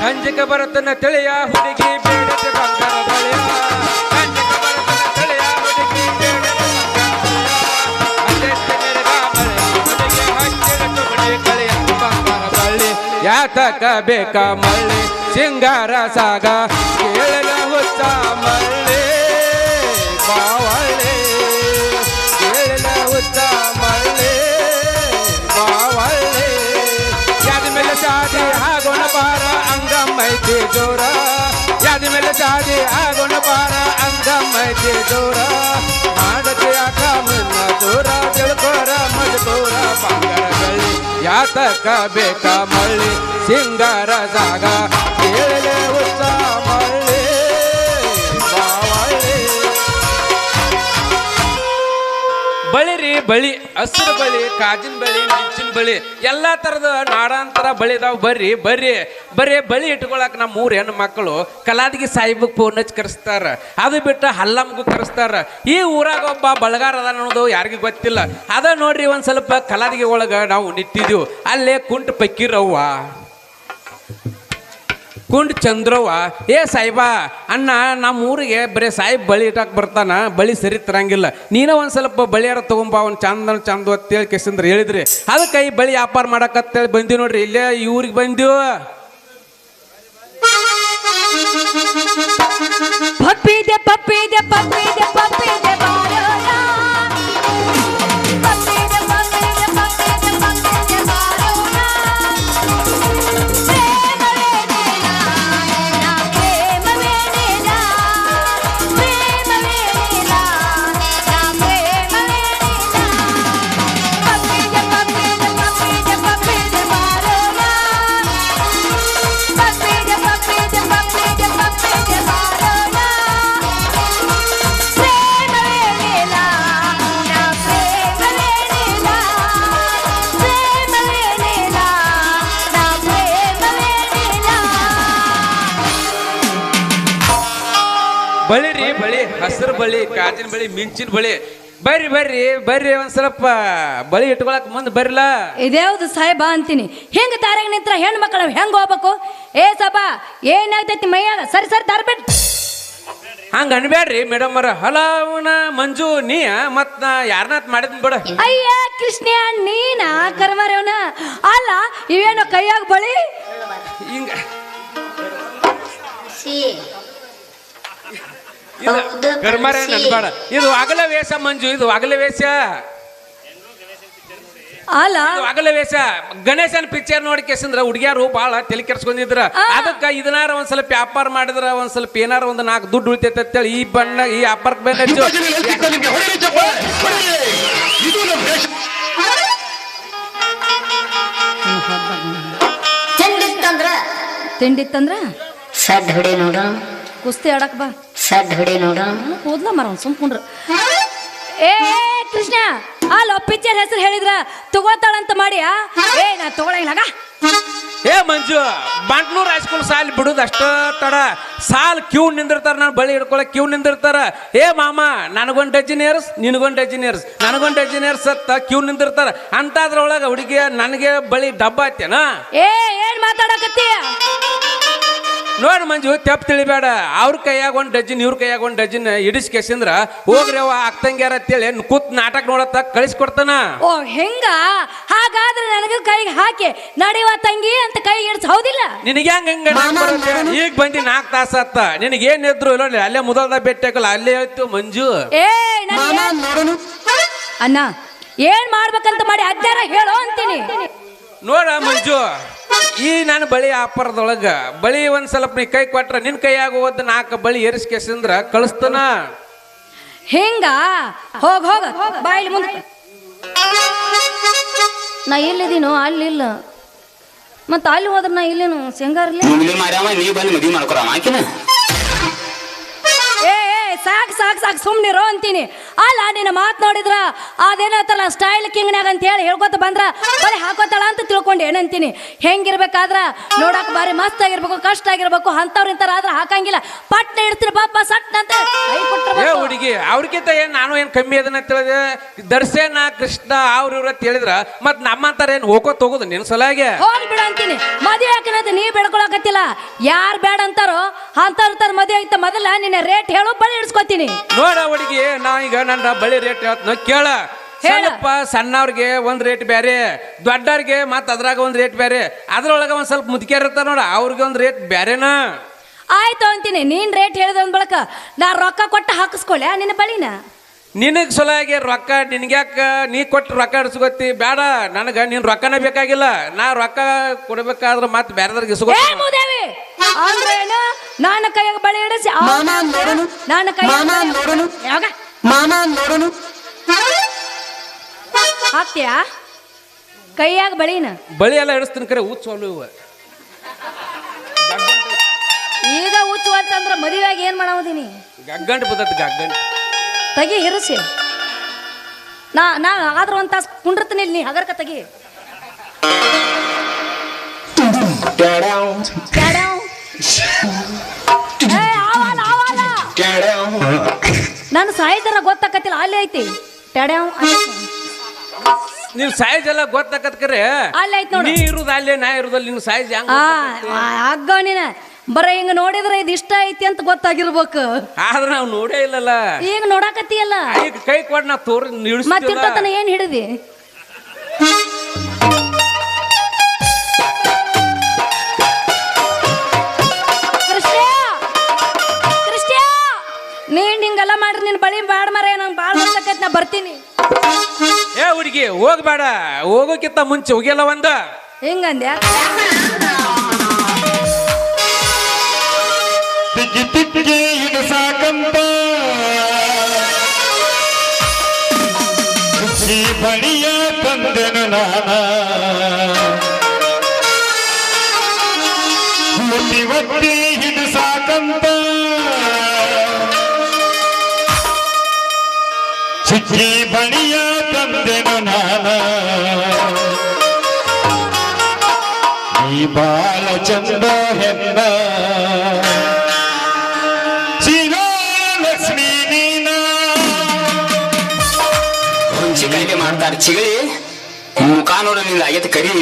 ಅಂಜಿಕ ಬರುತ್ತನ ತಿಳಿಯ ಹುಡುಗಿ ಬೇಡತೆ ಬಂಗಾರ ಬಳಿಯ ಅಂಜಿಕ ಬರುತ್ತನ ತಿಳಿಯ ಹುಡುಗಿ ಬೇಡತೆ ಹುಡುಗಿ ಹಚ್ಚಿಡತು ಮನೆ ಕಳೆಯ ಬಂಗಾರ ಬಳ್ಳಿ ಯಾತಕ ಬೇಕ ಮಳ್ಳಿ ಸಿಂಗಾರ ಸಾಗ ಕೇಳಲ ಹುಚ್ಚ ಮಳ್ಳಿ ಬಾವಳ್ಳಿ ಕೇಳಲ ಹುಚ್ಚ ಮಳ್ಳಿ ಬಾವಳ್ಳಿ ಯಾದ ಮೇಲೆ ಶಾದಿ ಆಗೋಣ ಬಾರ ಅಂಗಮ್ಮೈತಿ ಜೋರ ಯಾದ ಮೇಲೆ ಶಾದಿ ಆಗೋಣ ಬಾರ ಅಂಗಮ್ಮೈತಿ ಜೋರ ಮಾಡಕ್ಕೆ ಯಾಕ ಮುನ್ನ ದೂರ ತಿಳ್ಕೋರ ಮಜದೂರ ಬಂಗಾರ ಬಳ್ಳಿ ಯಾತಕ ಬೇಕ ಮಳ್ಳಿ ಸಿಂಗಾರ ಸಾಗ ಕೇಳಲೆ ಹುಚ್ಚ ಮಳ್ಳಿ ಬಾವಳ್ಳಿ ಬಳಿರಿ ಬಳಿ ಹಸಿರು ಬಳಿ ಕಾಜಿನ ಬಳಿ ಮಿಂಚಿನ ಬಳಿ ಎಲ್ಲಾ ತರದ ನಾಡಾಂತರ ಬಳಿದಾವ್ ಬರ್ರಿ ಬರ್ರಿ ಬರೀ ಬಳಿ ಇಟ್ಕೊಳಕ್ ನಮ್ಮ 3 ಹೆಣ್ಣು ಮಕ್ಕಳು ಕಲಾದಿಗೆ ಸಾಹಿಬಕ್ ಫೋನ್ ಹಚ್ಚಿ ಕರೆಸ್ತಾರ ಅದು ಬಿಟ್ಟು ಹಲ್ಲಮ್ಗೂ ಕರೆಸ್ತಾರ ಈ ಊರಾಗ ಒಬ್ಬ ಬಳಗಾರ ಅದ ಅನ್ನೋದು ಯಾರಿಗೂ ಗೊತ್ತಿಲ್ಲ ಅದ ನೋಡ್ರಿ ಒಂದ್ ಸ್ವಲ್ಪ ಕಲಾದಿಗೆ ಒಳಗ ನಾವು ನಿಂತಿದ್ದೀವಿ ಅಲ್ಲೇ ಕುಂಟ ಪಕ್ಕಿರವ್ವ ಕುಂಡ್ ಚಂದ್ರವ್ವ ಏ ಸಾಯಿಬ ಅಣ್ಣ ನಮ್ಮ ಊರಿಗೆ ಬರೀ ಸಾಯಿಬ್ ಬಳಿ ಇಟ್ಟಾಕ್ ಬರ್ತಾನ ಬಳಿ ಸರಿ ತರಂಗಿಲ್ಲ ನೀನ ಒಂದ್ ಸ್ವಲ್ಪ ಬಳಿಯಾರ ತಗೊಂಬ ಅವ್ನು ಚಂದ ಅಂತೇಳಿ ಕೆಸಂದ್ರ ಹೇಳಿದ್ರಿ ಅದಕ್ಕೆ ಈ ಬಳಿ ವ್ಯಾಪಾರ ಮಾಡಕತ್ತೇಳಿ ಬಂದೀವಿ ನೋಡ್ರಿ ಇಲ್ಲೇ ಈ ಊರಿಗೆ ಬಂದೀವ ಪಪ್ಪಿದೆ ಪಪ್ಪಿದೆ ಪಪ್ಪಿದೆ ಪಪ್ಪಿದೆ ಬಾರೋಣ ಪಪ್ಪಿದೆ ಪಪ್ಪಿದೆ ಪಪ್ಪಿದೆ ಪಪ್ಪಿದೆ ಬಾರೋಣ ಪ್ರೇಮವೇ ನೀನ ಪ್ರೇಮವೇ ನೀನ ಪ್ರೇಮವೇ ನೀನ ಪಪ್ಪಿದೆ ಪಪ್ಪಿದೆ ಪಪ್ಪಿದೆ ಪಪ್ಪಿದೆ ಬಾರೋಣ ಪಪ್ಪಿದೆ ಪಪ್ಪಿದೆ ಪಪ್ಪಿದೆ ಪಪ್ಪಿದೆ ಬಾರೋಣ ಪ್ರೇಮವೇ ನೀನ ಪ್ರೇಮವೇ ನೀನ ಪ್ರೇಮವೇ ನೀನ ಪ್ರೇಮವೇ ನೀನ ಬಳಿರಿ ಬಳಿ ಹಸಿರು ಬಳಿ ಕಾಜಿನ ಬಳಿ ಮಿಂಚಿನ ಬಳಿ ಬರ್ರಿ ಬರ್ರಿ ಬರ್ರಿ ಒಂದ್ ಸ್ವಲ್ಪ ಬಳಿ ಇಟ್ಕೊಳಕ್ ಮುಂದೆ ಬರ್ರಿಲ್ಲ ಇದ್ಯಾವ್ದು ಸಾಹೇಬ ಅಂತೀನಿ ಹೆಂಗ ದಾರಾಗ ನಿಂತ್ರ ಹೆಣ್ಣು ಮಕ್ಕಳು ಹೆಂಗ ಹೋಗ್ಬೇಕು ಏ ಸಬಾ ಏನಾಗ್ತೈತಿ ಮೈಯಾಗ ಸರಿ ಸರಿ ದಾರ್ಬಿಟ್ ಹಂಗ ಅನ್ಬ್ಯಾಡ್ರಿ ಮೇಡಮ್ ಅವ್ರ ಹಲವನ ಮಂಜು ನೀ ಮತ್ ಯಾರನ್ನಾತ್ ಮಾಡಿದ್ನ ಬಿಡ ಅಯ್ಯ ಕೃಷ್ಣ ನೀನ ಕರ್ಮಾರವನ ಅಲ್ಲ ಇವೇನೋ ಕೈಯಾಗ ಬಳಿ ಹಿಂಗ ಕರ್ಮಾರ ಅನ್ಬೇಡ ಇದು ಅಗಲ ವೇಷ ಮಂಜು ಇದು ಅಗಲ ವೇಷ ಅಲ್ಲ ಇದು ಅಗಲ ವೇಷ ಗಣೇಶನ್ ಪಿಕ್ಚರ್ ನೋಡಿ ಕೇಸಂದ್ರ ಹುಡುಗಿಯಾರು ಬಾಳ ತಲೆ ಕೆಡ್ಸ್ಕೊಂಡಿದ್ರ ಅದಕ್ಕ ಇದನ್ನಾರ ಒಂದ್ ಸ್ವಲ್ಪ ವ್ಯಾಪಾರ ಮಾಡಿದ್ರ ಒಂದ್ ಸ್ವಲ್ಪ ಏನಾರ ಒಂದ್ 4 ದುಡ್ಡು ಉಳಿತೈತೆ ಅಂತೇಳಿ ಈ ಬಣ್ಣ ಈ ವ್ಯಾಪಾರಕ್ಕೆ ಬಂದ ತಿಂಡಿತ್ತಂದ್ರ ಸಡ್ ಹೊಡಿ ನೋಡ ಕುಸ್ತಿ ಆಡಕ್ ಬಾ ಸಡ್ ಹೊಡಿ ನೋಡ ಕೂದ್ಲ ಮರ ಒಂದ್ ಸುಮ್ಕೊಂಡ್ರ ಏ ಕೃಷ್ಣ ಅಲ್ಲ ಪಿಕ್ಚರ್ ಹೆಸರು ಹೇಳಿದ್ರ ತಗೋತಾಳಂತ ಮಾಡಿ ಏ ನಾ ತಗೊಳಂಗಿಲ್ಲ ಏ ಮಂಜು ಬಂಟ್ನೂರ್ ಹೈಸ್ಕೂಲ್ ಸಾಲ್ ಬಿಡುದು ಅಷ್ಟ ತಡ ಸಾಲ್ ಕ್ಯೂ ನಿಂದಿರ್ತಾರ ನಾನು ಬಳಿ ಹಿಡ್ಕೊಳಕ್ ಕ್ಯೂ ನಿಂದಿರ್ತಾರ ಏ ಮಾಮ ನನಗೊಂದು ಡಜನ್ ಏರ್ಸ್ ನಿನಗೊಂದು ಡಜನ್ ಏರ್ಸ್ ನನಗೊಂದು ಡಜನ್ ಏರ್ಸ್ ಅತ್ತ ಕ್ಯೂ ನಿಂದಿರ್ತಾರ ಅಂತದ್ರೊಳಗ ಹುಡುಗಿ ನನಗೆ ಬಳಿ ಡಬ್ಬ ಐತೇನ ಏ ಏನ್ ಮಾತಾಡಕತ್ತೀಯ ನೋಡ್ ಮಂಜು ತೆಪ್ಪ ತಿಳಿಬೇಡ ಅವ್ರ ಕೈಯಾಗ ಒಂದ್ ಡಜನ್ ಇವ್ರ ಕೈಯಾಗ ಒಂದ್ ಡಜನ್ ಇಡಿಸ್ ಕೇಸಿಂದ್ರ ಹೋಗ್ರಿ ಅವ ಅಕ್ತಂಗ್ಯಾರ ಅಂತೇಳಿ ಕೂತ್ ನಾಟಕ ನೋಡತ್ತ ಕಳಿಸ್ಕೊಡ್ತಾನ ಓ ಹೆಂಗ ಹಾಗಾದ್ರೆ ನನಗ ಕೈಗೆ ಹಾಕಿ ನಡೆಯುವ ತಂಗಿ ಅಂತ ಕೈ ಇಡ್ಸ್ ಹೌದಿಲ್ಲ ನಿನಗೆ ಹೆಂಗ ಈಗ ಬಂದಿ 4 ತಾಸ ಅತ್ತ ನಿನಗೇನಿದ್ರು ಇಲ್ಲ ಅಲ್ಲೇ ಮುದಲ್ದ ಬೆಟ್ಟಕಲ್ಲ ಅಲ್ಲೇ ಹೇಳ್ತು ಮಂಜು ಏ ಅಣ್ಣ ಏನ್ ಮಾಡ್ಬೇಕಂತ ಮಾಡಿ ಅಜ್ಜಾರ ಹೇಳೋ ಅಂತೀನಿ ನೋಡ ಮಂಜು ಈ ನಾನು ಬಳಿ ವ್ಯಾಪಾರದೊಳಗ ಬಳಿ ಒಂದ್ ಸ್ವಲ್ಪ ನೀ ಕೈ ಕೊಟ್ರ ನಿನ್ ಕೈಯಾಗ ಹೋದ್ 4 ಬಳಿ ಏರಿಸ್ಕೇಸಂದ್ರ ಕಳಿಸ್ತಾನ ಹಿಂಗ ಹೋಗ ಹೋಗ ಬಾಯಿಲಿ ಮುಂದೆ ನಾ ಎಲ್ಲಿದ್ದೀನೋ ಅಲ್ಲಿಲ್ಲ ಮತ್ತ ಅಲ್ಲಿ ಹೋದ್ರ ನಾ ಇಲ್ಲೇನು ಶೇಂಗಾರ್ಲಿ ಏ ಸಾಕ್ ಸಾಕ್ ಸಾಕ್ ಸುಮ್ನಿರೋ ಅಂತೀನಿ ಅಲ್ಲ ನಿನ್ನ ಮಾತ್ ನೋಡಿದ್ರ ಅದೇನತ್ತಲ್ಲ ಸ್ಟೈಲ್ ಕಿಂಗ್ನಾಗ ಅಂತ ಹೇಳಿ ಹೇಳ್ಕೊತ ಬಂದ್ರ ಬರೀ ಹಾಕೋತಾಳ ಅಂತ ತಿಳ್ಕೊಂಡು ಏನಂತೀನಿ ಹೆಂಗಿರ್ಬೇಕಾದ್ರ ನೋಡಕ್ ಬಾರಿ ಮಸ್ತ್ ಆಗಿರ್ಬೇಕು ಕಷ್ಟ ಆಗಿರ್ಬೇಕು ಅಂತವ್ರ ಇಂತರ ಆದ್ರ ಹಾಕಂಗಿಲ್ಲ ಪಟ್ನ ಇಡ್ತೀನಿ ಪಾಪ ಸಟ್ ಅಂತ ಕೈ ಕೊಟ್ರ ಏ ಹುಡುಗಿ ಅವ್ರಿಗಿಂತ ಏನ್ ನಾನು ಏನ್ ಕಮ್ಮಿ ಅದನ್ನ ತಿಳಿದೆ ದರ್ಶನ ಕೃಷ್ಣ ಅವ್ರ ಇವ್ರ ಅಂತ ಹೇಳಿದ್ರ ಮತ್ ನಮ್ಮಂತಾರ ಏನ್ ಹೋಗೋತ್ ಹೋಗುದು ನಿನ್ ಸಲಾಗೆ ಹೋಗಿ ಬಿಡ ಅಂತೀನಿ ಮದುವೆ ಹಾಕಿನಂತ ನೀ ಬೆಳ್ಕೊಳಕತ್ತಿಲ್ಲ ಯಾರ್ ಬೇಡ ಅಂತಾರೋ ಅಂತವ್ರ ಮದುವೆ ಐತ ಮೊದಲ ನಿನ್ನ ರೇಟ್ ಹೇಳು ಬಳಿ ಇಡ್ಸ್ಕೊತೀನಿ ನೋಡ ಹುಡುಗಿ ನಾ ಈಗ ನನ್ನ ಬಳಿ ರೇಟ್ ಹೇಳ್ತ ಕೇಳ ಸ್ವಲ್ಪ ಸಣ್ಣವ್ರಿಗೆ ಒಂದ್ ರೇಟ್ ಬೇರೆ ದೊಡ್ಡವ್ರಿಗೆ ಮತ್ ಅದ್ರಾಗ ಒಂದ್ ರೇಟ್ ಬೇರೆ ಅದ್ರೊಳಗ ಒಂದ್ ಸ್ವಲ್ಪ ಮುದುಕಿಯರ್ ಇರ್ತಾರ ನೋಡ ಅವ್ರಿಗೆ ಒಂದ್ ರೇಟ್ ಬೇರೆನಾ ಆಯ್ತು ಅಂತೀನಿ ನೀನ್ ರೇಟ್ ಹೇಳಿದ ಅಂದ್ ಬಳಕ ನಾ ರೊಕ್ಕ ಕೊಟ್ಟು ಹಾಕಿಸ್ಕೊಳ್ಳೆ ನಿನ್ನ ಬಳಿನ ನಿನಗ್ ಸೊಲಾಗಿ ರೊಕ್ಕ ನಿನ್ಗ್ಯಾಕ ನೀ ಕೊಟ್ಟು ರೊಕ್ಕ ಇಡ್ಸ್ಕೊತಿ ಬೇಡ ನನಗ ನೀನ್ ರೊಕ್ಕನೇ ಬೇಕಾಗಿಲ್ಲ ನಾ ರೊಕ್ಕ ಕೊಡ್ಬೇಕಾದ್ರ ಮತ್ ಬೇರೆದ್ರಿಗೆ ಇಸ್ಕೊ ಏ ಮೂದೇವಿ ಅಂದ್ರೇನು ನನ್ನ ಕೈಯಾಗ ಬಳಿ ಇಡಿಸಿ ನನ್ನ ಕೈಯಾಗ ಹಾಕ್ತೀಯಾ ಕೈಯಾಗ ಬಳಿನ ಬಳಿ ಎಲ್ಲ ಇಡಿಸ್ತೀನಿ ಕರೆ ಹುಚ್ಚೋಲು ಈಗ ಹುಚ್ಚು ಅಂತಂದ್ರ ಮದುವೆಯಾಗಿ ಏನ್ ಮಾಡಾವದೀನಿ ಗಗ್ಗಂಟ್ ಬದತ್ ಗಗ್ಗಂಟ್ ತಗಿ ಹಿರಿಸಿ ನಾ ಆದ್ರೂ ಒಂದ್ ತಾಸ್ ಕುಂಡಿರ್ತೀನಿ ನೀ ಹಗರ್ಕ ತಗಿ ನಾನು ಸಾಯಿದರ ಗೊತ್ತಾಕತಿಲ್ಲ ಅಲ್ಲೇ ಐತಿ ಟ್ಯಾಡ್ಯಾವ್ ನೀವ್ ಸೈಜ್ ಎಲ್ಲ ಗೊತ್ತಾಕತ್ ಕರೆ ಅಲ್ಲೇ ಐತಿ ನೋಡು ನೀ ಇರುದ ಅಲ್ಲೇ ನಾ ಇರುದಲ್ಲಿ ನಿನ್ ಸೈಜ್ ಹೆಂಗ್ ಅಗ್ಗ ನೀನ ಬರ ಹಿಂಗ ನೋಡಿದ್ರೆ ಇದು ಇಷ್ಟ ಐತಿ ಅಂತ ಗೊತ್ತಾಗಿರ್ಬೇಕು ಆದ್ರೆ ನಾವು ನೋಡೇ ಇಲ್ಲಲ್ಲ ಈಗ ನೋಡಾಕತ್ತಿಯಲ್ಲ ಈಗ ಕೈ ಕೊಡ್ ನಾ ತೋರ್ ಮತ್ತಿರ್ತತನ ಏನ್ ಹಿಡಿದಿ ನೀನ್ ಹಿಂಗೆಲ್ಲ ಮಾಡ್ರಿ ನಿನ್ ಬಳಿ ಬ್ಯಾಡ ಮರ ನಂಗೆ ಬಾಳ ಗೊತ್ತಾಕೈತಿ ನಾ ಬರ್ತೀನಿ ಏ ಹುಡುಗಿ ಹೋಗ್ಬೇಡ ಹೋಗೋಕ್ಕಿಂತ ಮುಂಚೆ ಹೋಗಿಲ್ಲ ಒಂದ ಹಿಂಗಂದ್ಯಾ ಸಾಕಂತ ಬಳಿಯ ತಂದೆನು ನಾನ ಮುಟ್ಟಿ ಒತ್ತಿ ಹಿಡು ಸಾಕಂತ ಚಿಕ್ಕಿ ಬಳಿಯ ತಂದೆನು ನಾನ ಈ ಬಾಳ ಚಂದ ಹೆಣ್ಣ ಚಿಗಳಿಗೆ ಮಾಡ್ತಾರೆ ಚಿಗಳಿ ಮುಖ ನೋಡ ನಿಂದ ಆಗೈತೆ ಕರಿ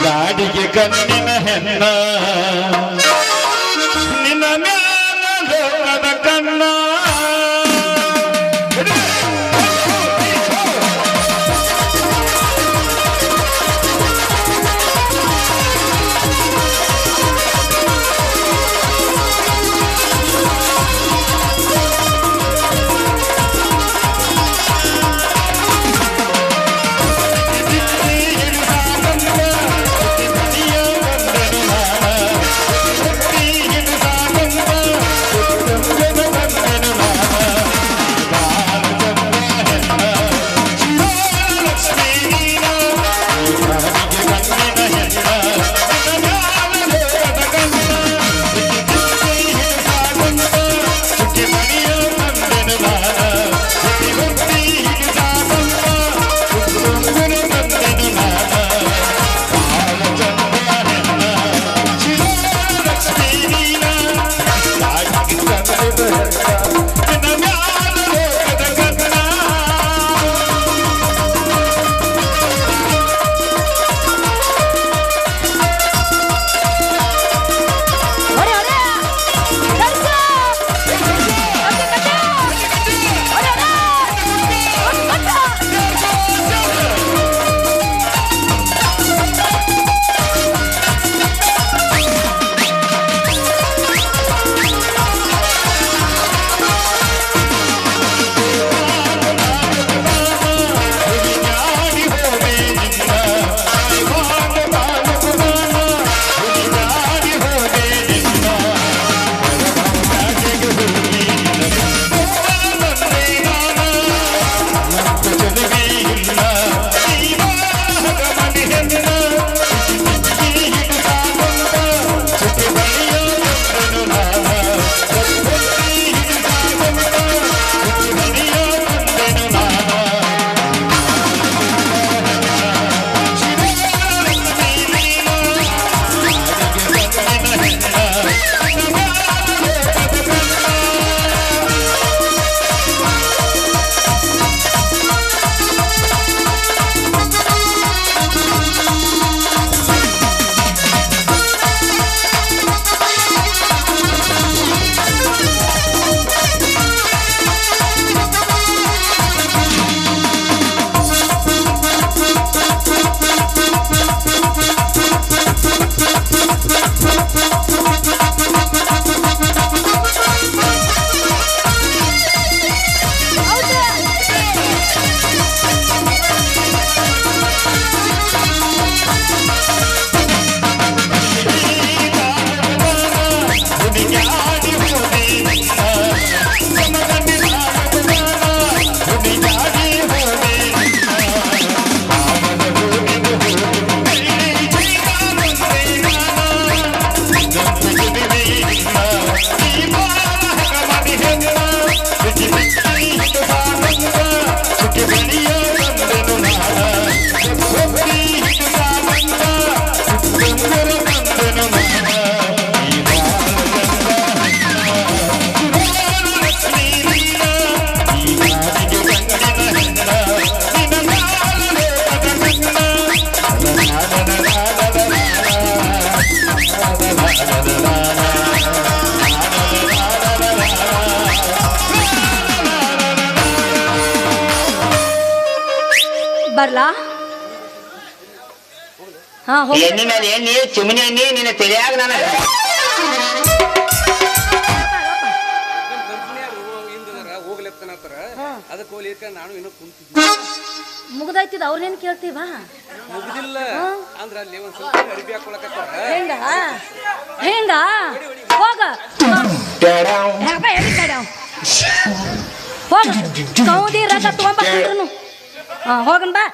ಗಾಡಿಗೆ ಕಣ್ಣಿನ ಹೆಣ್ಣ ನಿನ್ನ ಮ್ಯಾಲ ಕಣ್ಣ ಹೋಗ್ಲಾ ಹಾ ಹೋಗಿ ಎಣ್ಣೆ ಮೇಲೆ ಎಣ್ಣೆ ಚಿಮಣಿ ಎಣ್ಣೆ ನಿನ್ನ ತಿಳಿಯಾಗ ನಾನು ಹೋಗ್ಲತ್ತನತ್ತಾರ ಅದಕ್ಕೆ ಹೋಗ್ಲಿಕ್ಕ ನಾನು ಇನ್ನೂ ಕುಂತಿದ್ದೆ ಮುಗ್ದಾಯ್ತಿದ ಅವ್ರನ್ನೇನ್ ಕೇಳ್ತೀವ ಮುಗ್ದಿಲ್ಲ ಅಂದ್ರ ಅಲ್ಲಿ ಒಂದ್ ಸ್ವಲ್ಪ ಅರಿಬಿ ಹಾಕೊಳಕತ್ತಾರ ಹೆಂಗ ಹೆಂಗ ಹೋಗ ಹೋಗ ಕೌದಿ ರಥ ತಗೊಂಬ ಹೋಗನ್ ಬಾ